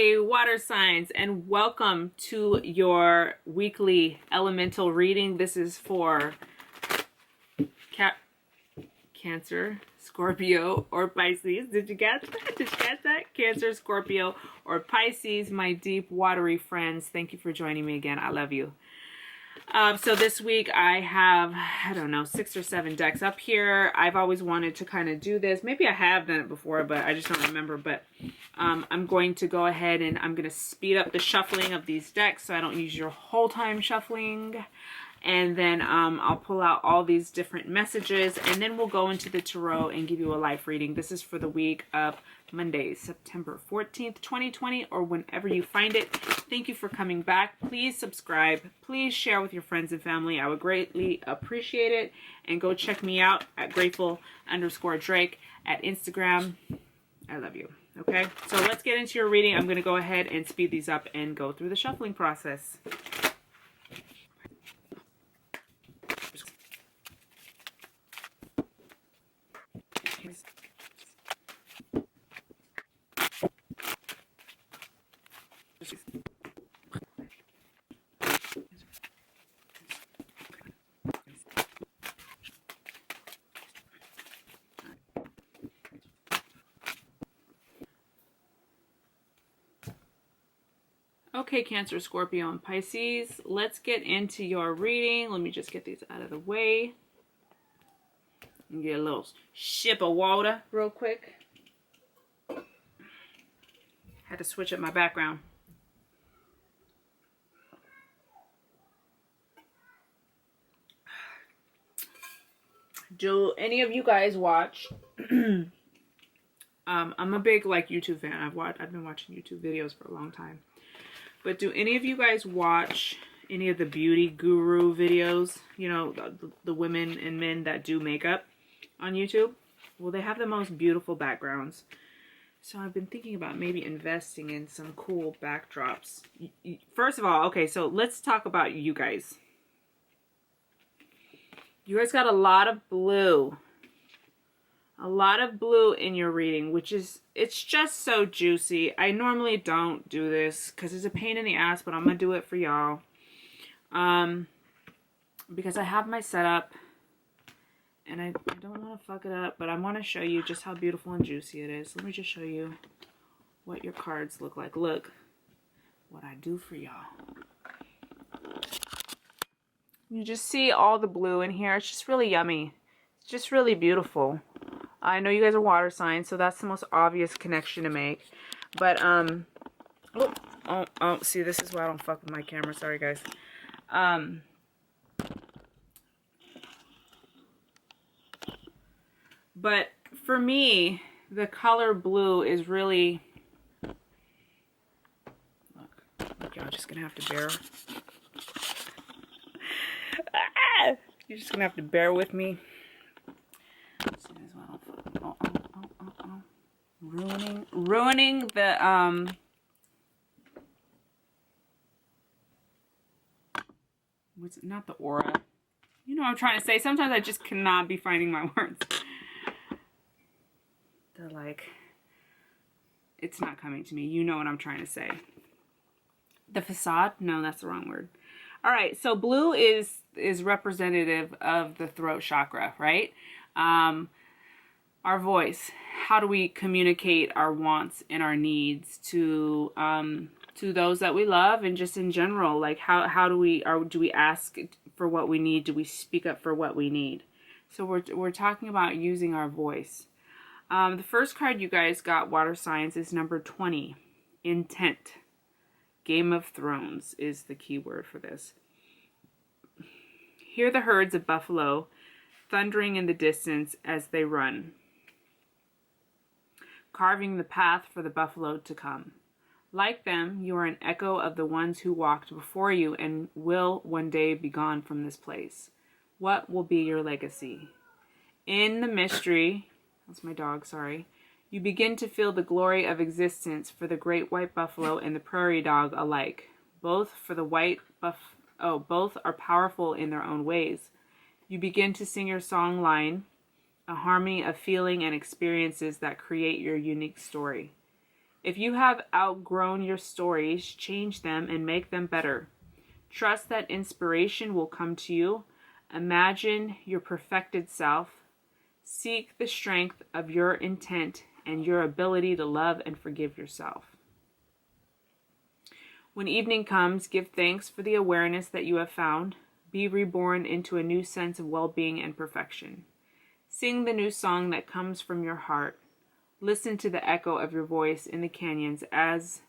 Hey, water signs, and welcome to your weekly elemental reading. This is for Cancer, Scorpio, or Pisces. Did you get that? Did you get that? Cancer, Scorpio, or Pisces, my deep, watery friends. Thank you for joining me again. I love you. So this week I have, I don't know, 6 or 7 decks up here. I've always wanted to kind of do this. Maybe I have done it before, but I just don't remember. But I'm going to go ahead and I'm going to speed up the shuffling of these decks so I don't use your whole time shuffling. And then I'll pull out all these different messages, and then we'll go into the tarot and give you a life reading. This is for the week of Monday, September 14th, 2020, or whenever you find it. Thank you for coming back. Please subscribe. Please share with your friends and family. I would greatly appreciate it. And go check me out at grateful_Drake at Instagram. I love you. Okay, so let's get into your reading. I'm going to go ahead and speed these up and go through the shuffling process. Okay, Cancer, Scorpio, and Pisces, let's get into your reading. Let me just get these out of the way and get a little sip of water real quick. Had to switch up my background. Do any of you guys watch? I'm a big YouTube fan. I've been watching YouTube videos for a long time. But do any of you guys watch any of the beauty guru videos? You know, the women and men that do makeup on YouTube? Well, they have the most beautiful backgrounds. So I've been thinking about maybe investing in some cool backdrops. First of all, okay, so let's talk about you guys. You guys got a lot of blue. A lot of blue in your reading, which is, it's just so juicy. I normally don't do this because it's a pain in the ass, but I'm going to do it for y'all. Because I have my setup and I don't want to fuck it up, but I want to show you just how beautiful and juicy it is. Let me just show you what your cards look like. Look what I do for y'all. You just see all the blue in here. It's just really yummy. It's just really beautiful. I know you guys are water signs, so that's the most obvious connection to make. But, see, this is why I don't fuck with my camera. Sorry, guys. But for me, the color blue is really... Look, y'all just gonna have to bear... You're just gonna have to bear with me. Ruining the what's it, not the aura. You know what I'm trying to say. Sometimes I just cannot be finding my words. They're like, it's not coming to me. You know what I'm trying to say. The facade? No, that's the wrong word. All right, so blue is representative of the throat chakra, right? Our voice. How do we communicate our wants and our needs to those that we love, and just in general? Like how do we ask for what we need? Do we speak up for what we need? So we're talking about using our voice. The first card you guys got, water signs, is number 20, intent. Game of Thrones is the key word for this. Hear the herds of buffalo thundering in the distance as they run, carving the path for the buffalo to come. Like them, you are an echo of the ones who walked before you and will one day be gone from this place. What will be your legacy? In the mystery, that's my dog, sorry, you begin to feel the glory of existence for the great white buffalo and the prairie dog alike. Both are powerful in their own ways. You begin to sing your song line, a harmony of feeling and experiences that create your unique story. If you have outgrown your stories, change them and make them better. Trust that inspiration will come to you. Imagine your perfected self. Seek the strength of your intent and your ability to love and forgive yourself. When evening comes, give thanks for the awareness that you have found. Be reborn into a new sense of well-being and perfection. Sing the new song that comes from your heart. Listen to the echo of your voice in the canyons as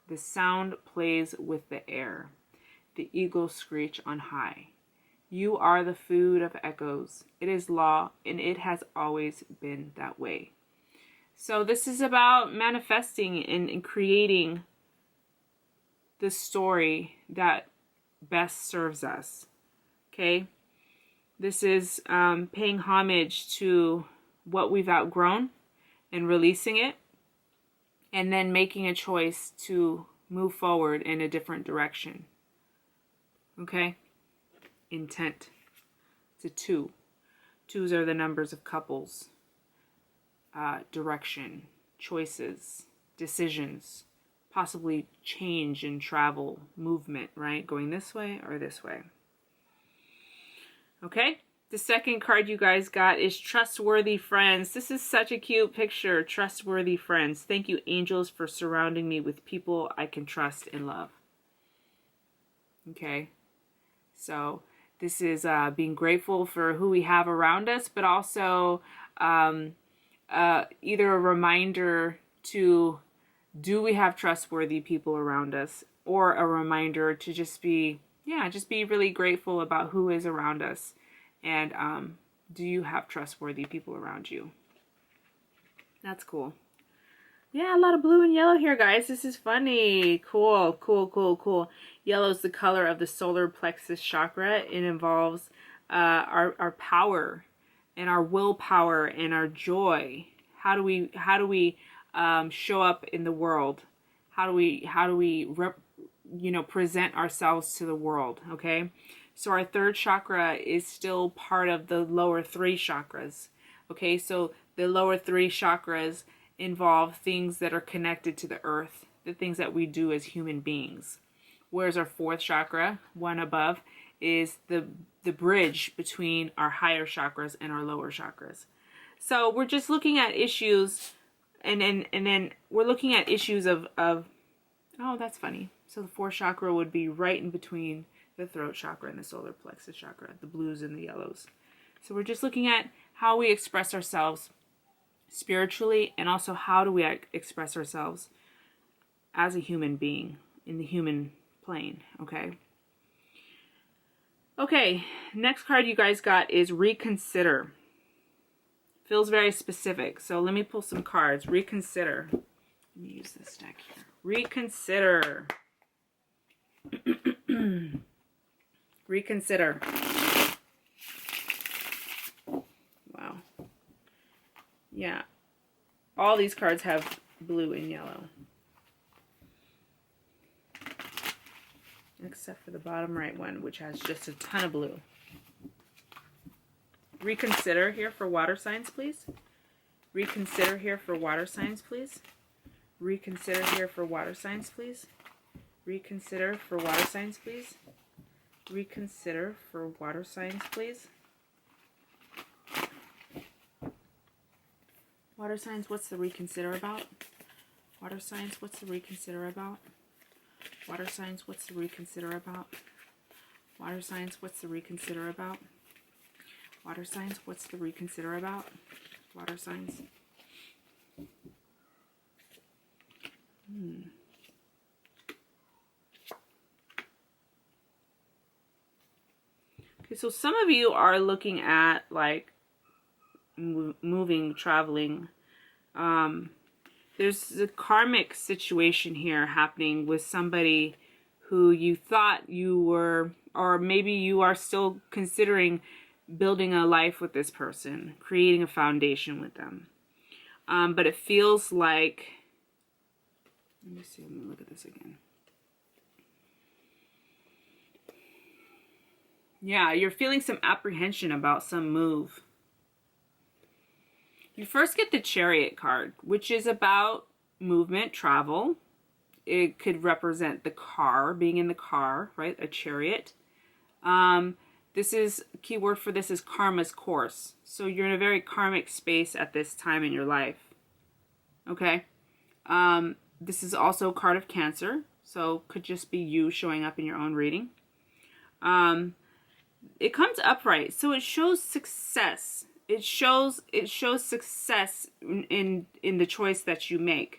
the sound plays with the air. The eagles screech on high. You are the food of echoes. It is law, and it has always been that way. So this is about manifesting and creating the story that best serves us. Okay? This is paying homage to what we've outgrown and releasing it, and then making a choice to move forward in a different direction. Okay? Intent. It's a 2. 2s are the numbers of couples. Direction, choices, decisions, possibly change in travel, movement, right? Going this way or this way. Okay? The second card you guys got is Trustworthy Friends. This is such a cute picture. Trustworthy Friends. Thank you, angels, for surrounding me with people I can trust and love. Okay? So this is being grateful for who we have around us, but also either a reminder to, do we have trustworthy people around us, or a reminder to just be really grateful about who is around us. And do you have trustworthy people around you? That's cool. Yeah, a lot of blue and yellow here, guys. This is funny. Cool, cool, cool, cool. Yellow is the color of the solar plexus chakra. It involves our power and our willpower and our joy. How do we show up in the world? How do we present ourselves to the world? Okay. So our third chakra is still part of the lower 3 chakras. Okay, so the lower 3 chakras involve things that are connected to the earth, the things that we do as human beings. Whereas our 4th chakra, one above, is the bridge between our higher chakras and our lower chakras. So we're just looking at issues, and then we're looking at issues of oh, that's funny. So the 4th chakra would be right in between the throat chakra and the solar plexus chakra, the blues and the yellows. So we're just looking at how we express ourselves spiritually, and also how do we express ourselves as a human being in the human plane. Okay, next card you guys got is Reconsider. Feels very specific, so let me pull some cards. Reconsider. Let me use this deck here. Reconsider. Reconsider. Wow. Yeah. All these cards have blue and yellow. Except for the bottom right one, which has just a ton of blue. Reconsider here for water signs, please. Reconsider here for water signs, please. Reconsider here for water signs, please. Reconsider for water signs, please. Reconsider for water signs, please. Water signs, what's the reconsider about? Water signs, what's the reconsider about? Water signs, what's the reconsider about? Water signs, what's the reconsider about? Water signs, what's the reconsider about? Water signs. Okay, so some of you are looking at like moving, traveling. There's a karmic situation here happening with somebody who you thought you were, or maybe you are still considering building a life with this person, creating a foundation with them. But it feels like, let me see, let me look at this again. Yeah, you're feeling some apprehension about some move. You first get the Chariot card, which is about movement, travel. It could represent the car, being in the car, right? A chariot. This is, keyword for this is karma's course. So you're in a very karmic space at this time in your life. Okay. This is also a card of Cancer. So could just be you showing up in your own reading. It comes upright. So it shows success. It shows success in the choice that you make.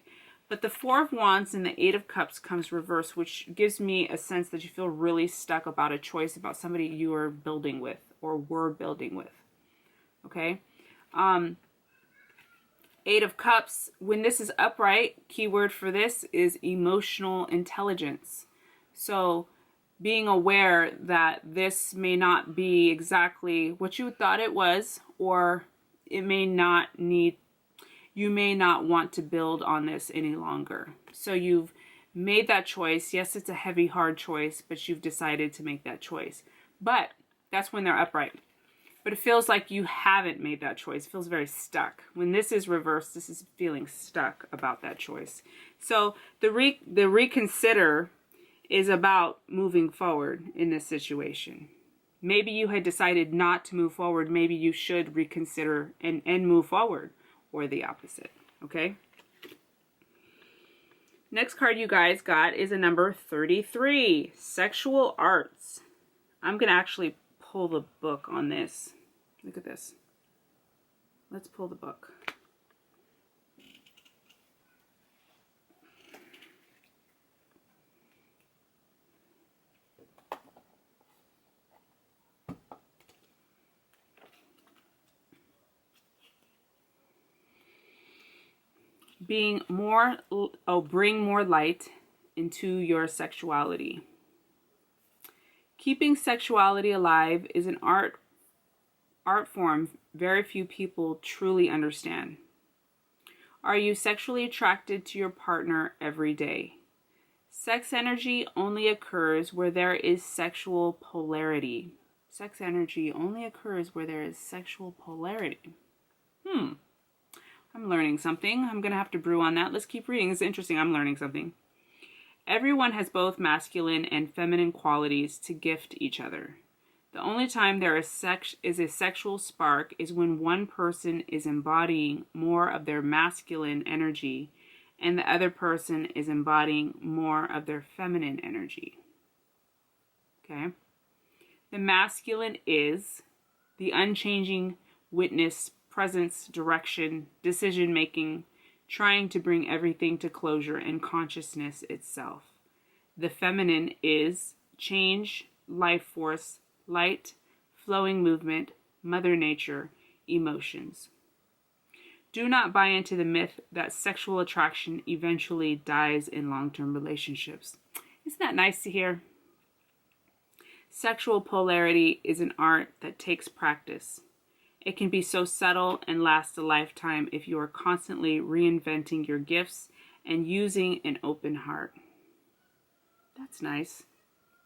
But the Four of Wands and the Eight of Cups comes reversed, which gives me a sense that you feel really stuck about a choice about somebody you are building with or were building with. Okay? Eight of Cups, when this is upright, keyword for this is emotional intelligence. So being aware that this may not be exactly what you thought it was, or it may not need, you may not want to build on this any longer. So you've made that choice. Yes, it's a heavy, hard choice, but you've decided to make that choice. But that's when they're upright. But it feels like you haven't made that choice. It feels very stuck. When this is reversed, this is feeling stuck about that choice. So the reconsider is about moving forward in this situation. Maybe you had decided not to move forward. Maybe you should reconsider and move forward. Or the opposite, okay? Next card you guys got is a number 33, Sexual Arts. I'm going to actually pull the book on this. Look at this. Let's pull the book. Bring more light into your sexuality. Keeping sexuality alive is an art form very few people truly understand. Are you sexually attracted to your partner every day? Sex energy only occurs where there is sexual polarity. Sex energy only occurs where there is sexual polarity. I'm learning something. I'm going to have to brew on that. Let's keep reading. It's interesting. I'm learning something. Everyone has both masculine and feminine qualities to gift each other. The only time there is a sexual spark is when one person is embodying more of their masculine energy and the other person is embodying more of their feminine energy. Okay? The masculine is the unchanging witness, presence, direction, decision-making, trying to bring everything to closure and consciousness itself. The feminine is change, life force, light, flowing movement, Mother Nature, emotions. Do not buy into the myth that sexual attraction eventually dies in long-term relationships. Isn't that nice to hear? Sexual polarity is an art that takes practice. It can be so subtle and last a lifetime if you are constantly reinventing your gifts and using an open heart. That's nice.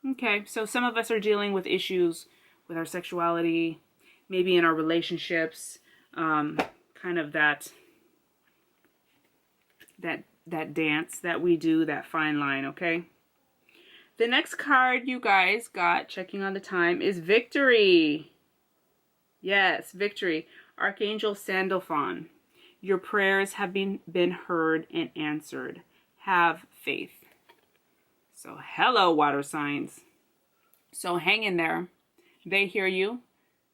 Okay, so some of us are dealing with issues with our sexuality, maybe in our relationships, kind of that dance that we do, that fine line, okay? The next card you guys got, checking on the time, is Victory. Yes, Victory. Archangel Sandalphon. Your prayers have been heard and answered. Have faith. So, hello, water signs. So, hang in there. They hear you.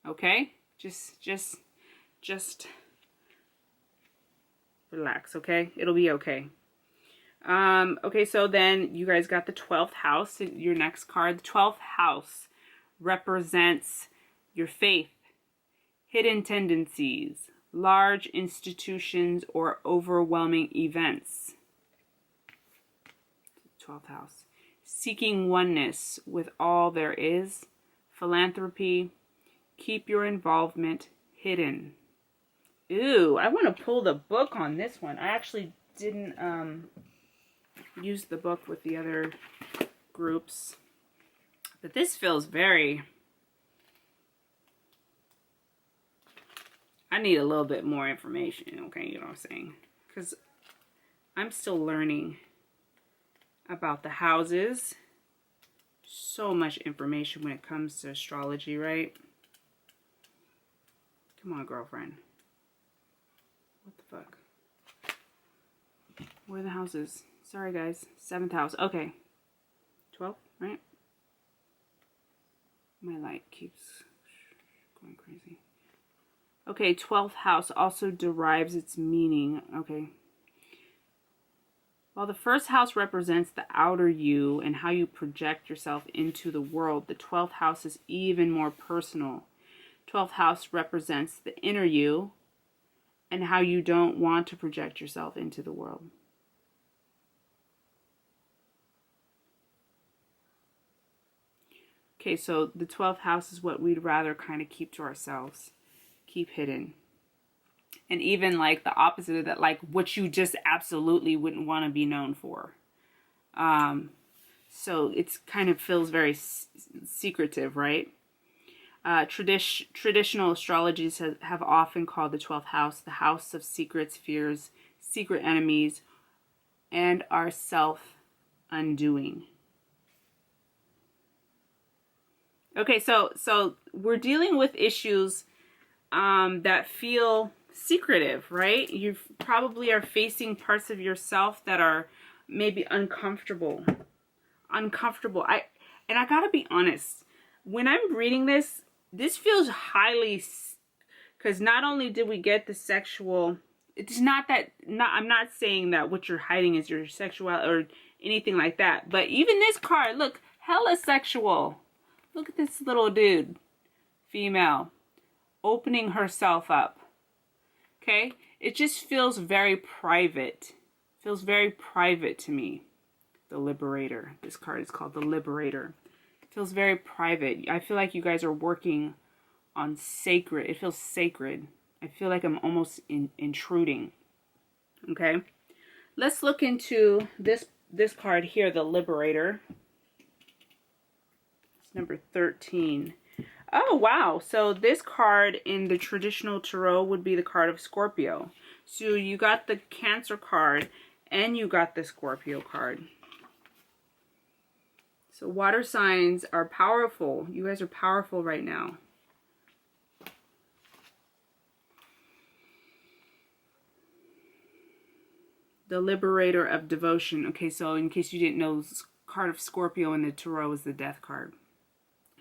Okay? Just relax, okay? It'll be okay. Okay, so then you guys got the 12th house. Your next card. The 12th house represents your faith, hidden tendencies, large institutions, or overwhelming events. 12th house. Seeking oneness with all there is, philanthropy, keep your involvement hidden. Ooh, I want to pull the book on this one. I actually didn't use the book with the other groups, but this feels very... I need a little bit more information, okay? You know what I'm saying? Because I'm still learning about the houses. So much information when it comes to astrology, right? Come on, girlfriend. What the fuck? Where are the houses? Sorry, guys. 7th house. Okay. 12, right? My light keeps going crazy. Okay, 12th house also derives its meaning. Okay. While the first house represents the outer you and how you project yourself into the world, the 12th house is even more personal. 12th house represents the inner you and how you don't want to project yourself into the world. Okay, so the 12th house is what we'd rather kind of keep to ourselves, keep hidden. And even like the opposite of that, like what you just absolutely wouldn't want to be known for. So it's kind of feels very secretive, right? Traditional astrologies have often called the 12th house the house of secrets, fears, secret enemies, and our self-undoing. Okay, so we're dealing with issues that feel secretive, right? You probably are facing parts of yourself that are maybe uncomfortable. I gotta be honest, when I'm reading this feels highly, because not only did we get the sexual, it's not that, I'm not saying that what you're hiding is your sexual or anything like that, but even this card, look, hella sexual. Look at this little dude, female, opening herself up. Okay, it just feels very private. Feels very private to me. The Liberator. This card is called the Liberator. It feels very private. I feel like you guys are working on sacred. It feels sacred. I feel like I'm almost intruding. Okay, let's look into this card here, the Liberator. It's number 13. Oh, wow. So this card in the traditional tarot would be the card of Scorpio. So you got the Cancer card and you got the Scorpio card. So water signs are powerful. You guys are powerful right now. The Liberator of Devotion. Okay, so in case you didn't know, the card of Scorpio in the tarot is the Death card.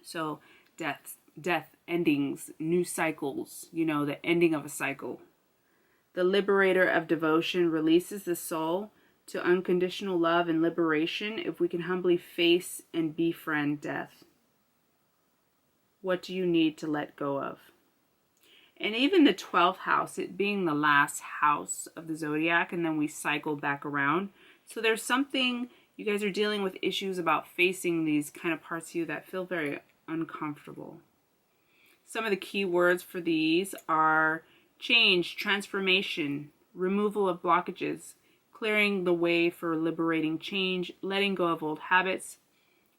So death, endings, new cycles, you know, the ending of a cycle. The Liberator of Devotion releases the soul to unconditional love and liberation if we can humbly face and befriend death. What do you need to let go of? And even the 12th house, it being the last house of the zodiac, and then we cycle back around. So there's something, you guys are dealing with issues about facing these kind of parts of you that feel very uncomfortable. Some of the key words for these are change, transformation, removal of blockages, clearing the way for liberating change, letting go of old habits,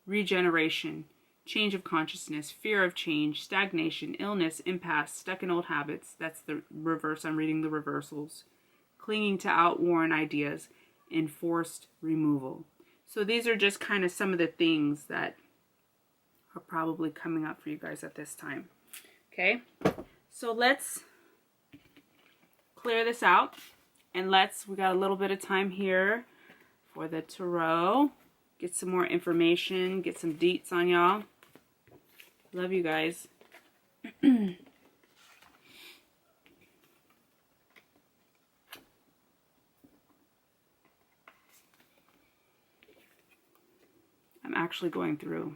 regeneration, change of consciousness, fear of change, stagnation, illness, impasse, stuck in old habits. That's the reverse. I'm reading the reversals. Clinging to outworn ideas, enforced removal. So these are just kind of some of the things that are probably coming up for you guys at this time. Okay, so let's clear this out, and we got a little bit of time here for the tarot. Get some more information, get some deets on y'all. Love you guys. I'm actually going through.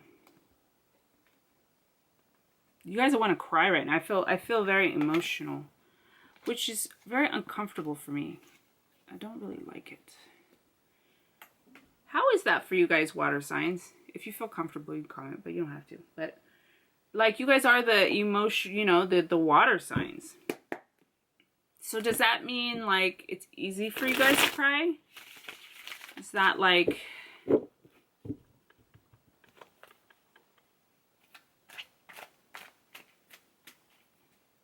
You guys want to cry right now. I feel very emotional, which is very uncomfortable for me. I don't really like it. How is that for you guys, water signs? If you feel comfortable, you can comment, but you don't have to. But like, you guys are the emotion, you know, the water signs. So does that mean like it's easy for you guys to cry? Is that like,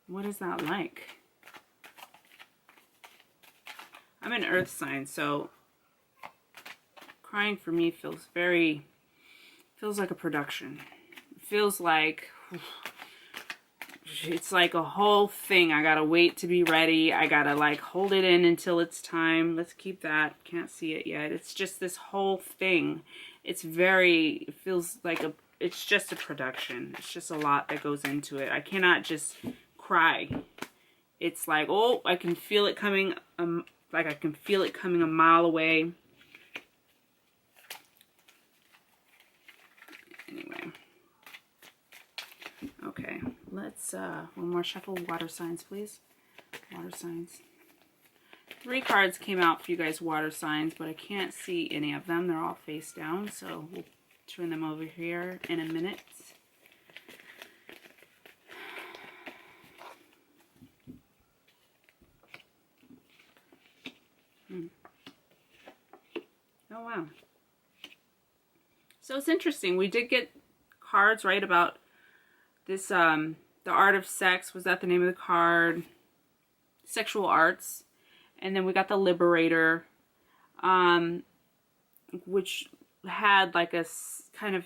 what is that like? I'm an earth sign, so crying for me feels like a production. It feels like it's like a whole thing. I gotta wait to be ready. I gotta like hold it in until it's time. Let's keep that. Can't see it yet. It's just this whole thing. It feels like it's just a production. It's just a lot that goes into it. I cannot just cry. It's like, oh, I can feel it coming, like I can feel it coming a mile away. Anyway. Okay, let's, one more shuffle. Water signs, please. Water signs. 3 cards came out for you guys, water signs, but I can't see any of them. They're all face down, so we'll turn them over here in a minute. Oh, wow. So it's interesting. We did get cards, right, about this, the art of sex. Was that the name of the card? Sexual arts. And then we got the Liberator, which had like a kind of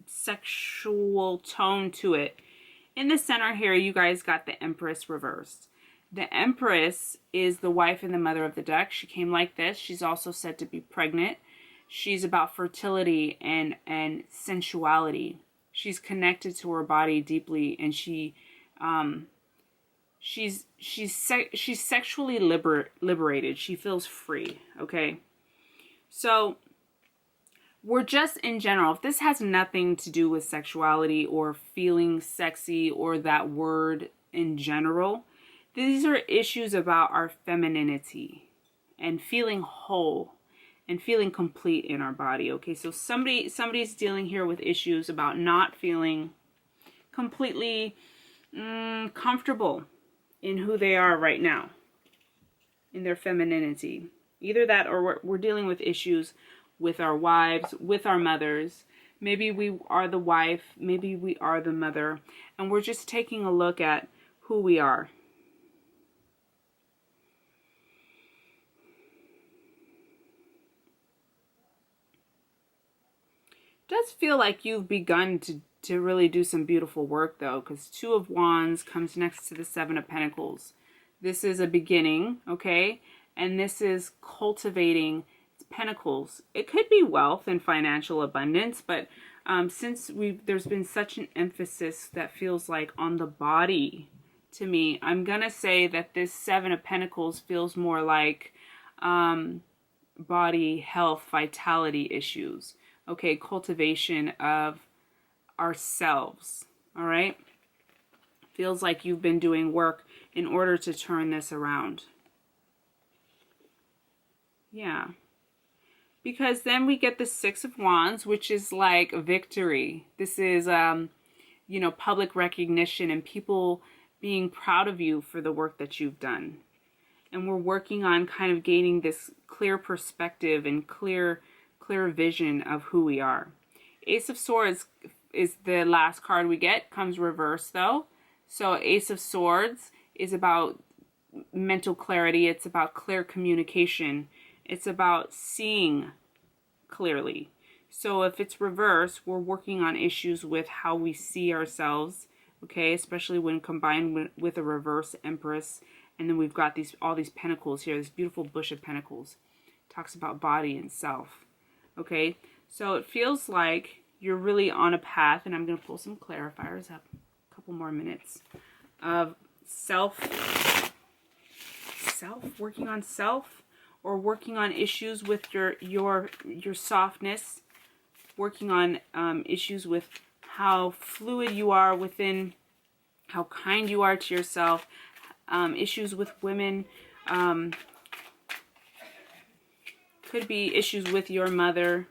sexual tone to it. In the center here, you guys got the Empress reversed. The Empress is the wife and the mother of the deck. She came like this. She's also said to be pregnant. She's about fertility and sensuality. She's connected to her body deeply, and she's sexually liberated. She feels free. Okay, so we're just in general. If this has nothing to do with sexuality or feeling sexy or that word in general, these are issues about our femininity and feeling whole and feeling complete in our body. Okay, so somebody's dealing here with issues about not feeling completely comfortable in who they are right now, in their femininity. Either that, or we're dealing with issues with our wives, with our mothers. Maybe we are the wife, maybe we are the mother, and we're just taking a look at who we are. It does feel like you've begun to really do some beautiful work, though, because 2 of Wands comes next to the 7 of Pentacles. This is a beginning, okay? And this is cultivating Pentacles. It could be wealth and financial abundance, but since there's been such an emphasis that feels like on the body to me, I'm going to say that this 7 of Pentacles feels more like body, health, vitality issues. Okay, cultivation of ourselves, all right? Feels like you've been doing work in order to turn this around. Yeah. Because then we get the 6 of Wands, which is like victory. This is, you know, public recognition and people being proud of you for the work that you've done. And we're working on kind of gaining this clear perspective and clear vision of who we are. Ace of Swords is the last card we get, comes reversed though. So Ace of Swords is about mental clarity. It's about clear communication. It's about seeing clearly. So if it's reversed, we're working on issues with how we see ourselves, okay, especially when combined with a reverse Empress. And then we've got all these pentacles here, this beautiful bush of pentacles. Talks about body and self. Okay, so it feels like you're really on a path, and I'm going to pull some clarifiers up, a couple more minutes, of working on self, or working on issues with your softness, working on issues with how fluid you are within, how kind you are to yourself, issues with women, could be issues with your mother.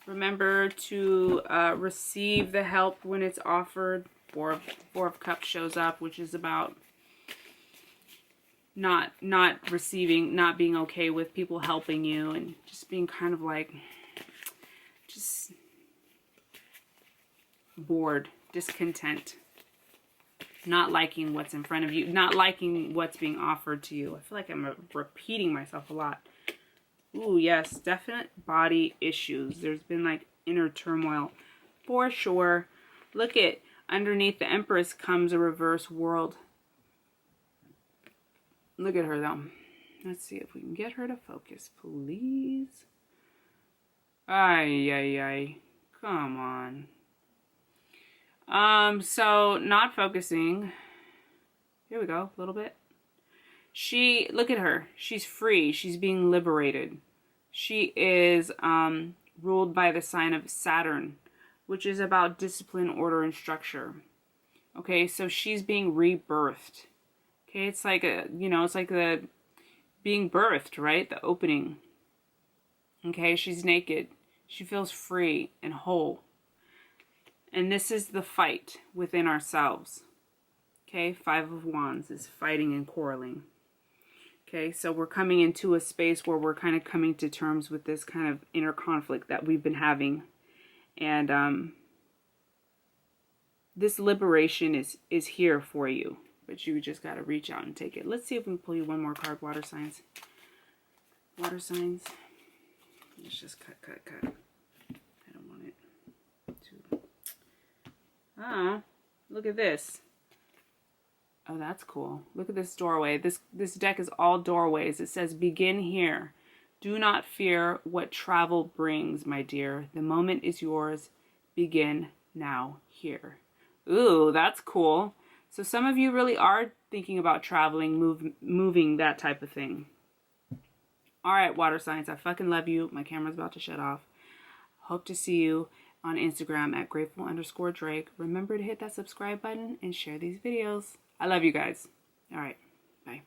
Remember to receive the help when it's offered. Four of Cups shows up, which is about not receiving, not being okay with people helping you, and just being kind of like just bored, discontent. not liking what's in front of you, not liking what's being offered to you. I feel like I'm repeating myself a lot. Ooh, yes, definite body issues. There's been like inner turmoil for sure. Look at underneath the Empress comes a reverse world. Look at her though. Let's see if we can get her to focus, please. Ay, ay, ay. Come on. So not focusing. Here we go, a little bit. Look at her. She's free. She's being liberated. She is ruled by the sign of Saturn, which is about discipline, order, and structure. Okay, so she's being rebirthed. Okay, it's like it's like the being birthed, right? The opening. Okay, she's naked. She feels free and whole. And this is the fight within ourselves. Okay, Five of Wands is fighting and quarreling. Okay, so we're coming into a space where we're kind of coming to terms with this kind of inner conflict that we've been having. And this liberation is here for you. But you just got to reach out and take it. Let's see if we can pull you one more card, water signs. Water signs. Let's just cut. I don't want it to... Oh, look at this. Oh, that's cool. Look at this doorway. This deck is all doorways. It says, begin here. Do not fear what travel brings, my dear. The moment is yours. Begin now here. Ooh, that's cool. So some of you really are thinking about traveling, moving, that type of thing. All right, water signs. I fucking love you. My camera's about to shut off. Hope to see you on Instagram at grateful_Drake. Remember to hit that subscribe button and share these videos. I love you guys. All right. Bye.